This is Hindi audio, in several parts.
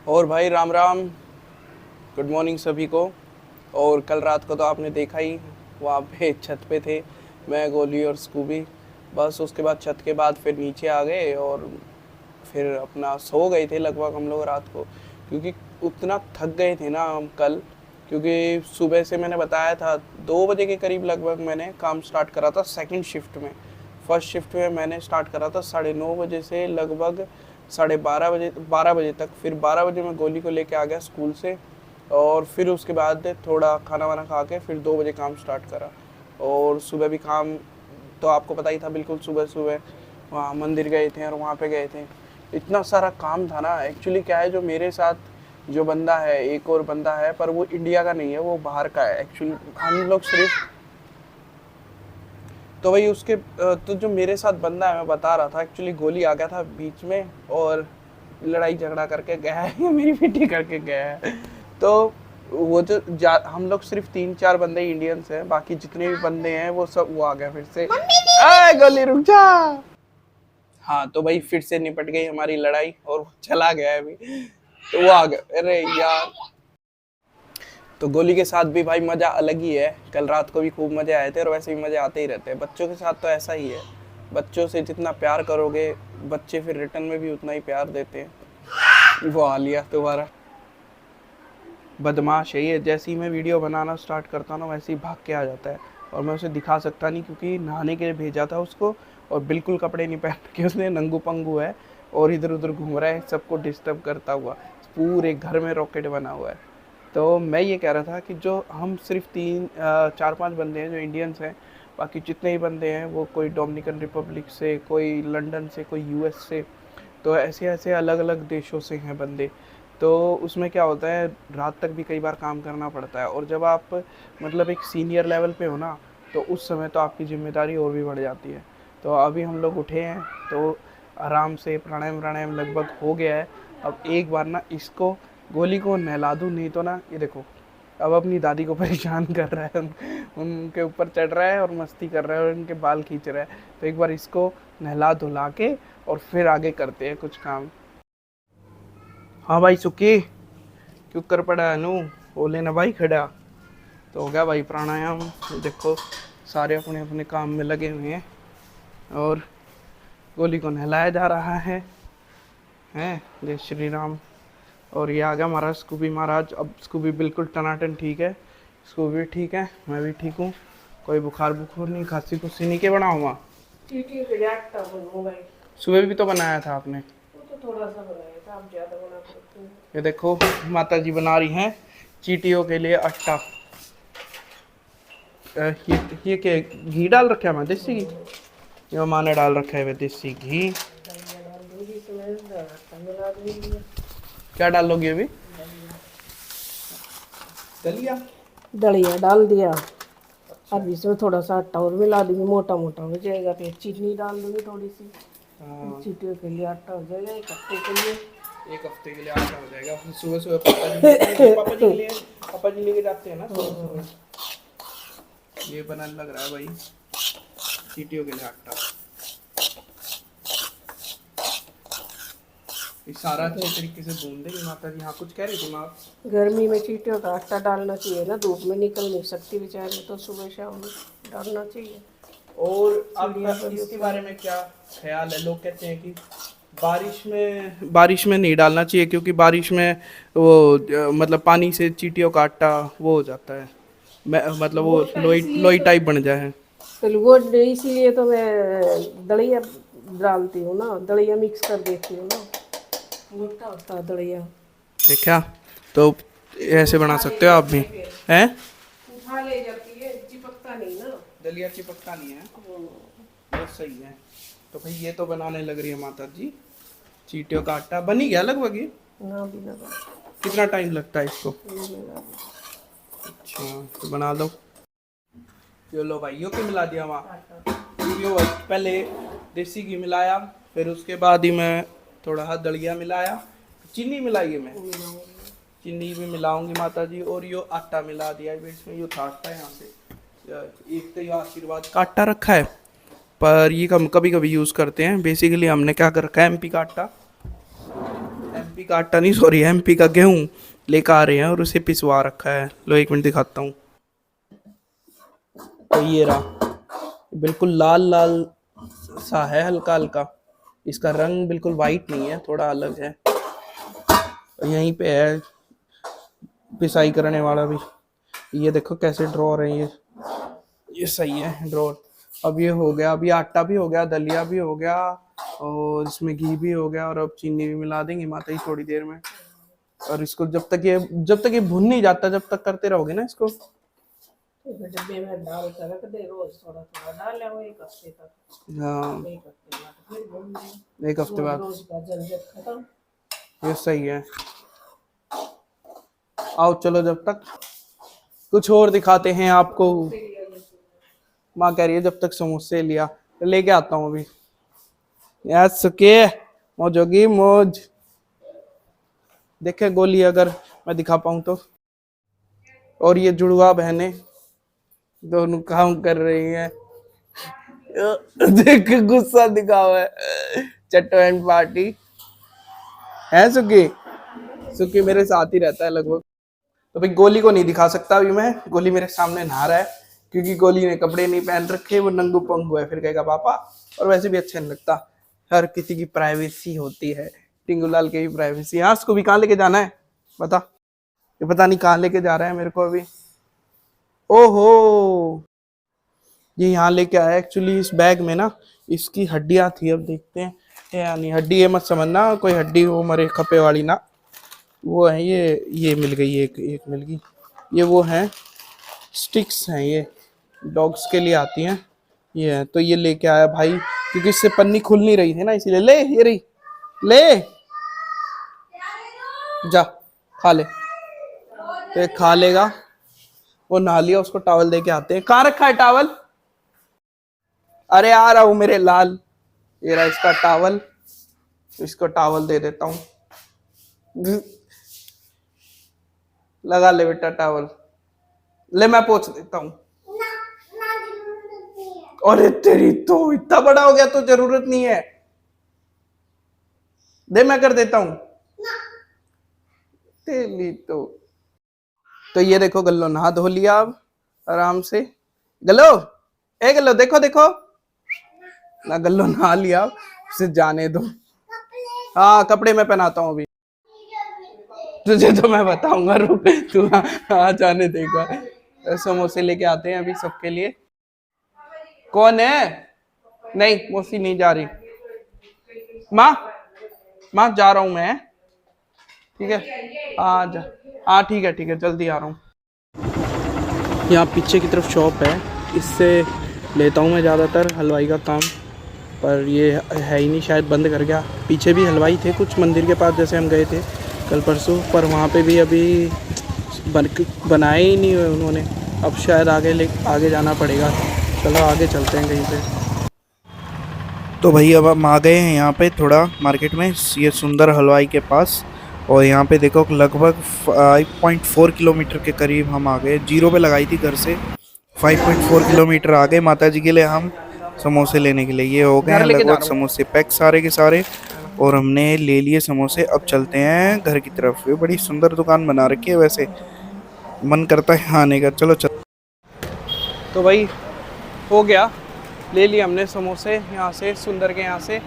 और भाई राम राम, गुड मॉर्निंग सभी को। और कल रात को तो आपने देखा ही, वहाँ पे छत पे थे मैं, गोली और स्कूबी। बस उसके बाद छत के बाद फिर नीचे आ गए और फिर अपना सो गए थे लगभग हम लोग रात को, क्योंकि उतना थक गए थे ना हम कल। क्योंकि सुबह से मैंने बताया था 2 बजे के करीब लगभग मैंने काम स्टार्ट करा था सेकंड शिफ्ट में। फर्स्ट शिफ्ट में मैंने स्टार्ट करा था 9:30 बजे से लगभग 12:30 बजे, 12 बजे तक। फिर 12 बजे मैं गोली को लेके आ गया स्कूल से, और फिर उसके बाद थोड़ा खाना वाना खा के फिर 2 बजे काम स्टार्ट करा। और सुबह भी काम तो आपको पता ही था, बिल्कुल सुबह सुबह वहाँ मंदिर गए थे और वहाँ पे गए थे। इतना सारा काम था ना। एक्चुअली क्या है, जो मेरे साथ जो बंदा है, एक और बंदा है, पर वो इंडिया का नहीं है, वो बाहर का है एक्चुअली। हम लोग सिर्फ तो वही उसके तो जो मेरे साथ बंदा है, मैं बता रहा था, एक्चुअली गोली आ गया था बीच में और लड़ाई झगड़ा करके गया है मेरी पिटी करके गया है। तो वो जो हम लोग सिर्फ 3-4 बंदे इंडियंस हैं, बाकी जितने भी बंदे हैं वो सब वो आ गया फिर से। अरे गोली रुक जा। हाँ तो भाई फिर से निपट गई हमारी लड़ाई और वो चला गया है अभी। तो वो आ गया। अरे यार, तो गोली के साथ भी भाई मज़ा अलग ही है। कल रात को भी खूब मज़े आए थे और वैसे भी मज़े आते ही रहते हैं। बच्चों के साथ तो ऐसा ही है, बच्चों से जितना प्यार करोगे बच्चे फिर रिटर्न में भी उतना ही प्यार देते हैं। वो आ लिया दोबारा, बदमाश है ये। जैसे ही मैं वीडियो बनाना स्टार्ट करता हूँ ना, वैसे ही भाग के आ जाता है। और मैं उसे दिखा सकता नहीं, क्योंकि नहाने के लिए भेजा था उसको और बिल्कुल कपड़े नहीं पहन के उसने नंगू पंगू है और इधर उधर घूम रहा है सबको डिस्टर्ब करता हुआ। पूरे घर में रॉकेट बना हुआ है। तो मैं ये कह रहा था कि जो हम सिर्फ 4-5 बंदे हैं जो इंडियंस हैं, बाकी जितने ही बंदे हैं वो कोई डोमिनिकन रिपब्लिक से, कोई लंदन से, कोई यूएस से, तो ऐसे ऐसे अलग अलग देशों से हैं बंदे। तो उसमें क्या होता है, रात तक भी कई बार काम करना पड़ता है। और जब आप मतलब एक सीनियर लेवल पे हो ना, तो उस समय तो आपकी जिम्मेदारी और भी बढ़ जाती है। तो अभी हम लोग उठे हैं तो आराम से प्राणायाम प्राणायाम लगभग हो गया है। अब एक बार ना इसको, गोली को नहला दूँ, नहीं तो ना ये देखो अब अपनी दादी को परेशान कर रहा है। उनके ऊपर चढ़ रहा है और मस्ती कर रहा है और उनके बाल खींच रहा है। तो एक बार इसको नहला धुला के और फिर आगे करते हैं कुछ काम। हाँ भाई सुखी, क्यों कर पड़ा है नू? वो लेना भाई खड़ा। तो हो गया भाई प्राणायाम। देखो सारे अपने अपने काम में लगे हुए हैं और गोली को नहलाया जा रहा है। हैं, जय श्री राम। और ये आ गया महाराज स्कूबी महाराज। अब स्कूबी बिल्कुल टनाटन ठीक है, स्कूबी ठीक है, मैं भी ठीक हूँ। कोई बुखार बुखार नहीं, खांसी खुशी नहीं के बनाऊँगा। सुबह भी तो बनाया था आपने। वो तो थोड़ा सा बनाया था, आप ज़्यादा बना सकते हैं। ये देखो माता जी बना रही हैं चींटियों के लिए आटा। ये क्या घी डाल रखा है? मैं देसी घी, ये माँ ने डाल रखा है देसी घी। क्या डाल लोगे अभी? दलिया, दलिया डाल दिया। अब इसमें थोड़ा सा आटा और मिला दूंगी, मोटा मोटा हो जाएगा। फिर चीनी डाल दूंगी थोड़ी सी। चीटियों के लिए आटा हो जाएगा एक हफ्ते के लिए। एक हफ्ते के लिए आटा हो जाएगा। फिर सुबह सुबह पापा जी लेके जाते हैं ना सुबह सुबह। ये बनाने लग रहा है भाई चीटियों के लिए आटा। ये सारा अच्छे तरीके से भून देंगे माता जी। हाँ कुछ कह रही थी माँ? गर्मी में चीटियों का आटा डालना चाहिए ना, धूप में निकल नहीं सकती बेचारी, तो सुबह शाम डालना चाहिए। और आपका इसके बारे में क्या ख्याल है? लोग कहते हैं कि बारिश में नहीं डालना चाहिए, क्योंकि बारिश में वो मतलब पानी से चींटियों का आटा वो हो जाता है, मतलब वो लोई लोई टाइप बन जाए है। तो वो इसीलिए तो मैं दलिया डालती हूँ ना, दलिया मिक्स कर देती हूँ ना, मोटा होता है दलिया। देखा, तो ऐसे बना सकते हो आप भी हैं। उठा ले जाती है, चिपकता नहीं ना दलिया, चिपकता नहीं है, बहुत सही है। तो भाई ये तो बनाने लग रही है माता जी चींटियों का आटा। बन ही गया लगभग ये ना भी लगा। कितना टाइम लगता है इसको? अच्छा तो बना लो। यो लो भाई, यो क्यों मिला दिया वहाँ? यो पहले देसी घी मिलाया, फिर उसके बाद ही मैं थोड़ा सा दलिया मिलाया, चीनी मिलाई है मैं, चीनी भी मिलाऊंगी माता जी। और यो आटा मिला दिया है इसमें। यो था आटा यहाँ से, एक तो ये आशीर्वाद का आटा रखा है, पर ये हम कभी कभी यूज़ करते हैं। बेसिकली हमने क्या कर रखा है, एमपी का आटा। एमपी का आटा नहीं, सॉरी एमपी का गेहूँ लेकर आ रहे हैं और उसे पिसवा रखा है। लो 1 मिनट दिखाता हूँ। तो ये रहा, बिल्कुल लाल लाल सा है, हल्का हल्का। इसका रंग बिल्कुल वाइट नहीं है, थोड़ा अलग है। यहीं पे है पिसाई करने वाला भी। ये देखो कैसे ड्रॉ रहे हैं ये सही है ड्रॉ। अब ये हो गया, अभी आटा भी हो गया, दलिया भी हो गया और इसमें घी भी हो गया और अब चीनी भी मिला देंगे माता जी थोड़ी देर में। और इसको जब तक ये भुन नहीं जाता, जब तक करते रहोगे ना इसको। डब्बे में डाल कर रख दे, रोज थोड़ा थोड़ा डाले वो 1 हफ्ते तक। हाँ 1 हफ्ते बाद फिर भून दें, 1 हफ्ते बाद। रोज का झंझट खत्म। ये सही है। आओ चलो, जब तक कुछ और दिखाते हैं आपको। माँ कह रही है जब तक समोसे लिया, तो लेके आता हूँ अभी। यार सुके मौज होगी मौज। देखे गोली अगर मैं दिखा पाऊँ तो। और ये जुड़वा बहनें दोनों काम कर रही हैं। देख गुस्सा दिखा हुआ है। चट्टो एंड पार्टी है। सुकी सुकी मेरे साथ ही रहता है लगभग। तो भाई गोली को नहीं दिखा सकता अभी मैं, गोली मेरे सामने नहा रहा है क्योंकि गोली ने कपड़े नहीं पहन रखे, वो नंगू पंगू है, फिर कहेगा पापा। और वैसे भी अच्छा नहीं लगता, हर किसी की प्राइवेसी होती है। टिंगू लाल की भी प्राइवेसी। हाँ उसको भी कहाँ लेके जाना है बता, ये पता नहीं कहाँ लेके जा रहा है मेरे को अभी। ओहो ये यहाँ लेके आया एक्चुअली। इस बैग में ना इसकी हड्डियां थी, अब देखते हैं यानी हड्डी ये मत समझना कोई हड्डी हो मरे खपे वाली ना, वो है ये मिल गई, एक मिल गई। ये वो है स्टिक्स हैं, ये डॉग्स के लिए आती हैं ये है। तो ये लेके आया भाई क्योंकि इससे पन्नी खुल नहीं रही थी ना, इसीलिए। ले ये रही, ले जा खा ले। तो ये खा लेगा, वो नहा लिया, उसको टॉवल दे के आते हैं। कहाँ रखा है टॉवल? अरे आ रहा हूं मेरे लाल, ये रहा इसका टॉवल। इसको टॉवल दे देता हूं। लगा ले बेटा टॉवल, ले मैं पोंछ देता हूँ। अरे तेरी तो इतना बड़ा हो गया तो जरूरत नहीं है, दे मैं कर देता हूँ तेरी तो ये देखो गल्लो नहा धो लिया अब आराम से। गल्लो ए गल्लो देखो देखो ना, गल्लो नहा लिया, उसे जाने दो। हाँ कपड़े में पहनाता हूँ अभी, तुझे तो मैं बताऊंगा, रुक तू। हाँ जाने देगा। समोसे लेके आते हैं अभी सबके लिए। कौन है? नहीं मौसी नहीं जा रही। माँ माँ जा रहा हूँ मैं, ठीक है आ जा। हाँ ठीक है जल्दी आ रहा हूँ। यहाँ पीछे की तरफ शॉप है, इससे लेता हूँ मैं ज़्यादातर हलवाई का काम, पर ये है ही नहीं, शायद बंद कर गया। पीछे भी हलवाई थे कुछ मंदिर के पास, जैसे हम गए थे कल परसों, पर वहाँ पे भी अभी बनाए ही नहीं हुए उन्होंने। अब शायद आगे जाना पड़ेगा। चलो आगे चलते हैं कहीं पे। तो भाई अब हम आ गए हैं यहाँ पे थोड़ा मार्केट में, ये सुंदर हलवाई के पास। और यहाँ पे देखो लगभग 5.4 किलोमीटर के करीब हम आ गए। 0 पे लगाई थी घर से, 5.4 किलोमीटर आ गए माता जी के लिए हम समोसे लेने के लिए। ये हो गए हैं लगभग समोसे पैक सारे के सारे, और हमने ले लिए समोसे। अब चलते हैं घर की तरफ। ये बड़ी सुंदर दुकान बना रखी है, वैसे मन करता है आने का। चलो चल। तो भाई हो गया, ले लिए हमने समोसे यहाँ से, सुंदर के यहाँ से।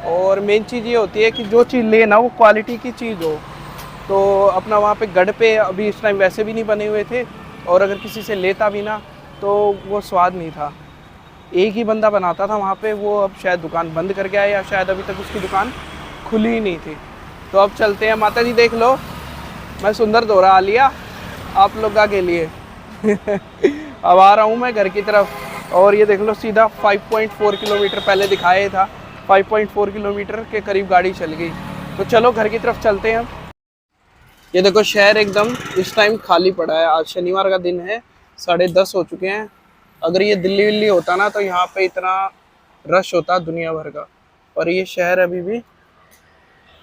और मेन चीज़ ये होती है कि जो चीज़ ले ना वो क्वालिटी की चीज़ हो। तो अपना वहाँ पे गढ़ पे अभी इस टाइम वैसे भी नहीं बने हुए थे, और अगर किसी से लेता भी ना तो वो स्वाद नहीं था। एक ही बंदा बनाता था वहाँ पे, वो अब शायद दुकान बंद कर गया है या शायद अभी तक उसकी दुकान खुली ही नहीं थी। तो अब चलते हैं। माता जी देख लो, मैं सुंदर दोहरा आ लिया आप लोगों के लिए। अब आ रहा हूँ मैं घर की तरफ। और ये देख लो सीधा 5.4 किलोमीटर पहले दिखाया था, 5.4 किलोमीटर के करीब गाड़ी चल गई। तो चलो घर की तरफ चलते हैं। ये देखो शहर एकदम इस टाइम खाली पड़ा है। आज शनिवार का दिन है, 10:30 हो चुके हैं। अगर ये दिल्ली विल्ली होता ना तो यहाँ पे इतना रश होता दुनिया भर का। और ये शहर अभी भी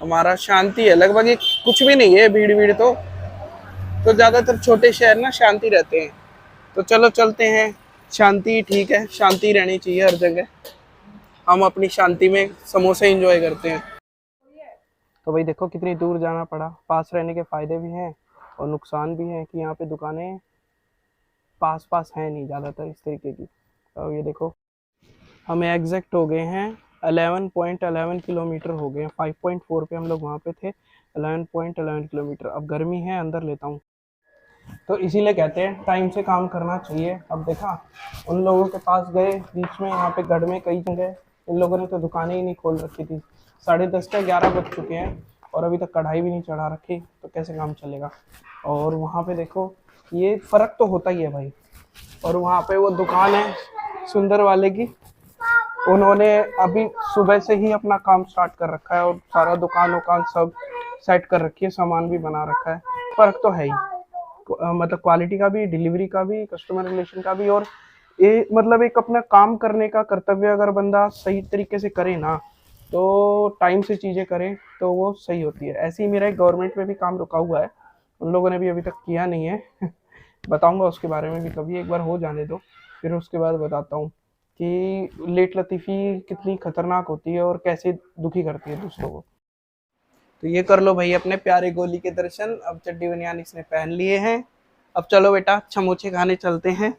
हमारा शांति है लगभग, ये कुछ भी नहीं है भीड़ भीड़। तो ज़्यादातर छोटे शहर ना शांति रहते हैं। तो चलो चलते हैं, शांति ठीक है, शांति रहनी चाहिए हर जगह। हम अपनी शांति में समोसे एंजॉय करते हैं। तो भाई देखो कितनी दूर जाना पड़ा। पास रहने के फ़ायदे भी हैं और नुकसान भी हैं कि यहाँ पे दुकानें पास पास हैं नहीं ज़्यादातर इस तरीके की। तो ये देखो हमें एग्जैक्ट हो गए हैं 11.11 किलोमीटर हो गए हैं। 5.4 पे हम लोग वहाँ पे थे, 11.11 किलोमीटर। अब गर्मी है, अंदर लेता हूँ। तो इसीलिए कहते हैं टाइम से काम करना चाहिए। अब देखा उन लोगों के पास गए बीच में, यहाँ पे गढ़ में कई जगह इन लोगों ने तो दुकानें ही नहीं खोल रखी थी। 10:30 या 11 बज चुके हैं और अभी तक कढ़ाई भी नहीं चढ़ा रखी, तो कैसे काम चलेगा। और वहाँ पे देखो ये फ़र्क तो होता ही है भाई। और वहाँ पे वो दुकान है सुंदर वाले की, उन्होंने अभी सुबह से ही अपना काम स्टार्ट कर रखा है और सारा दुकान वुकान सब सेट कर रखी है, सामान भी बना रखा है। फ़र्क तो है ही, मतलब क्वालिटी का भी, डिलीवरी का भी, कस्टमर रिलेशन का भी। और ये मतलब एक अपना काम करने का कर्तव्य अगर बंदा सही तरीके से करे ना, तो टाइम से चीज़ें करें तो वो सही होती है। ऐसे ही मेरा एक गवर्नमेंट में भी काम रुका हुआ है, उन लोगों ने भी अभी तक किया नहीं है। बताऊंगा उसके बारे में भी कभी, एक बार हो जाने दो फिर उसके बाद बताता हूँ कि लेट लतीफ़ी कितनी खतरनाक होती है और कैसे दुखी करती है दूसरों को। तो ये कर लो भाई अपने प्यारे गोली के दर्शन। अब चड्डी बनियान इसने पहन लिए हैं। अब चलो बेटा समोसे खाने चलते हैं।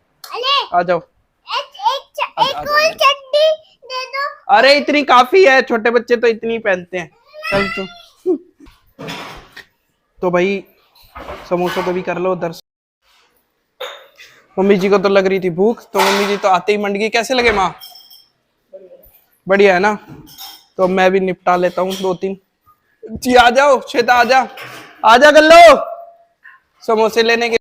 आ जाओ। एक और चड्डी दे दो। अरे इतनी काफी है, छोटे बच्चे तो इतनी पहनते हैं। चल तू। तो भाई समोसों को भी कर लो दर्शन। मम्मी जी को तो लग रही थी भूख, तो मम्मी जी तो आते ही मंड गई। कैसे लगे माँ? बढ़िया है ना? तो मैं भी निपटा लेता हूँ 2-3। जी आ जाओ श्वेता, आ जा कर लो समोसे लेने के।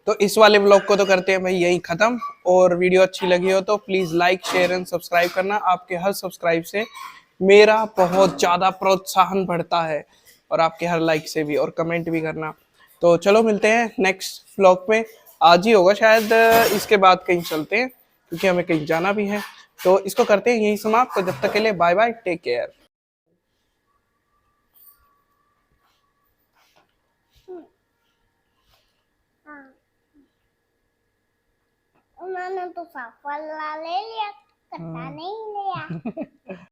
तो इस वाले ब्लॉग को तो करते हैं भाई यही खत्म। और वीडियो अच्छी लगी हो तो please like share and subscribe करना। आपके हर सब्सक्राइब से मेरा बहुत ज्यादा प्रोत्साहन बढ़ता है, और आपके हर लाइक से भी, और कमेंट भी करना। तो चलो मिलते हैं नेक्स्ट ब्लॉग में। आज ही होगा शायद, इसके बाद कहीं चलते हैं क्योंकि हमें कहीं जाना भी है। तो इसको करते हैं यही समाप्त। तो जब तक के लिए बाय बाय, टेक केयर। उन्होंने तो साफ वाला ले लिया, कट्टा नहीं लिया।